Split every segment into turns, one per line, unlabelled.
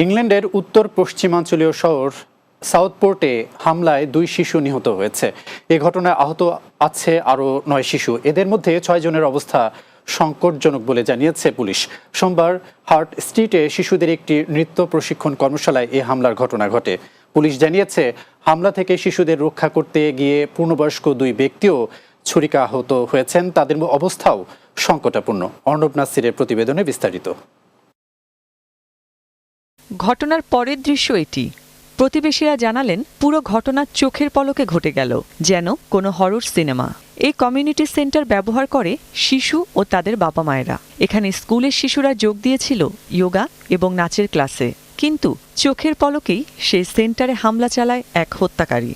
ইংল্যান্ডের উত্তর পশ্চিমাঞ্চলীয় শহর সাউথপোর্টে হামলায় 2 শিশু নিহত হয়েছে। এ ঘটনায় আহত আছে আরও 9 শিশু। এদের মধ্যে 6 জনের অবস্থা সংকটজনক বলে জানিয়েছে পুলিশ। সোমবার হার্ট স্ট্রিটে শিশুদের একটি নৃত্য প্রশিক্ষণ কর্মশালায় এ হামলার ঘটনা ঘটে। পুলিশ জানিয়েছে, হামলা থেকে শিশুদের রক্ষা করতে গিয়ে পূর্ণবয়স্ক 2 ব্যক্তিও ছুরিকাহত হয়েছেন। তাদের অবস্থাও সংকটাপন্ন। অর্ণব নাসিরের প্রতিবেদনে বিস্তারিত।
ঘটনার পরের দৃশ্য এটি। প্রতিবেশীরা জানালেন, পুরো ঘটনা চোখের পলকে ঘটে গেল, যেন কোনো হরর সিনেমা। এই কমিউনিটি সেন্টার ব্যবহার করে শিশু ও তাদের বাবা মায়েরা। এখানে স্কুলের শিশুরা যোগ দিয়েছিল যোগা এবং নাচের ক্লাসে, কিন্তু চোখের পলকেই সেই সেন্টারে হামলা চালায় এক হত্যাকারী।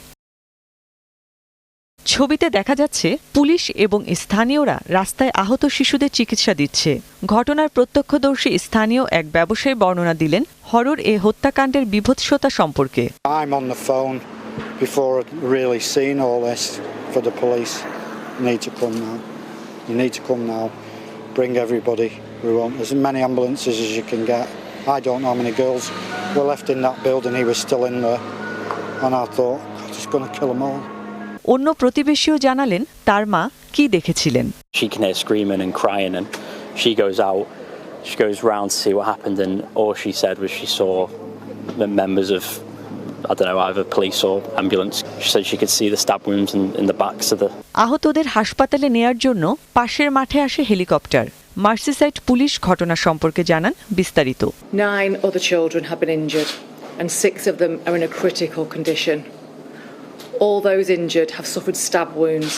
ছবিতে দেখা যাচ্ছে পুলিশ এবং স্থানীয়রা রাস্তায় আহত শিশুদের চিকিৎসা দিচ্ছে। ঘটনার প্রত্যক্ষদর্শী স্থানীয় এক ব্যবসায়ী বর্ণনা দিলেন হরর এ হত্যাকাণ্ডের বিভৎসতা সম্পর্কে।
I'm on the phone before I'd really seen all this for the police. You need to come now. You need to come now. Bring everybody. We want as many ambulances as you can get. I don't know how many girls were left in that building. He was still in there. And I thought, God, he's going to kill them all.
অন্য প্রতিবেশীও জানালেন তার মা কি দেখেছিলেন।
She can hear screaming and crying, and she goes out. She goes round to see what happened, and all she said was she saw the members of, I don't know, either police or ambulance. She said she could see the stab wounds in the backs of the.
আহতদের হাসপাতালে নেয়ার জন্য পাশের মাঠে আসে helicopter. Merseyside police ঘটনা সম্পর্কে জানান বিস্তারিত।
9 other children have been injured, and 6 of them are in a critical condition. All those injured have suffered stab wounds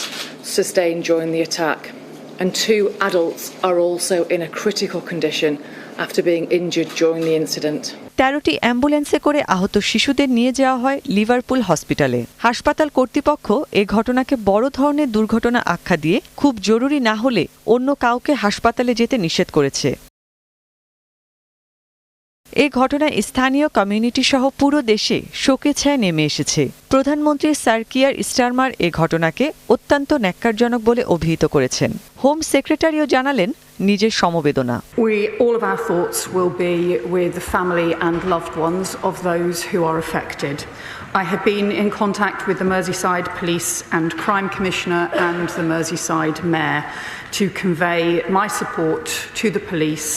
sustained during the attack, and 2 adults are also in a critical condition after being injured during the incident.
13টি অ্যাম্বুলেন্সে করে আহত শিশুদের নিয়ে যাওয়া হয় Liverpool হসপিটালে। হাসপাতাল কর্তৃপক্ষ এ ঘটনাকে বড় ধরনের দুর্ঘটনা আখ্যা দিয়ে খুব জরুরি না হলে অন্য কাউকে হাসপাতালে যেতে নিষেধ করেছে। এই ঘটনায় স্থানীয় কমিউনিটি সহ পুরো দেশে শোকের ছায়া নেমে এসেছে। প্রধানমন্ত্রী স্যার কিয়ার স্টারমার এ ঘটনাকে অত্যন্ত ন্যাক্কারজনক বলে অভিহিত করেছেন। হোম সেক্রেটারিও জানালেন নিজের সমবেদনা।
All of our thoughts will be with the family and loved ones of those who are affected. I have been in contact with the Merseyside Police and Crime Commissioner and the Merseyside Mayor to convey my support to the police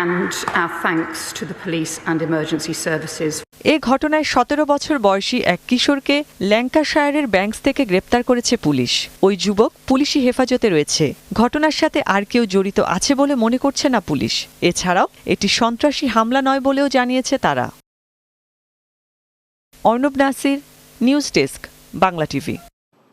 and our thanks to the police and emergency services.
এই ঘটনায় 17 বছর বয়সী এক কিশোরকে ল্যাঙ্কাশায়ারের banks থেকে গ্রেপ্তার করেছে police. ওই যুবক পুলিশি হেফাজতে রয়েছে। ঘটনার সাথে আর কেউ জড়িত আছে বলে মনে করছে না পুলিশ। এছাড়াও এটি সন্ত্রাসী হামলা নয় বলেও জানিয়েছে তারা। Arnab Nasir, news desk, Bangla TV.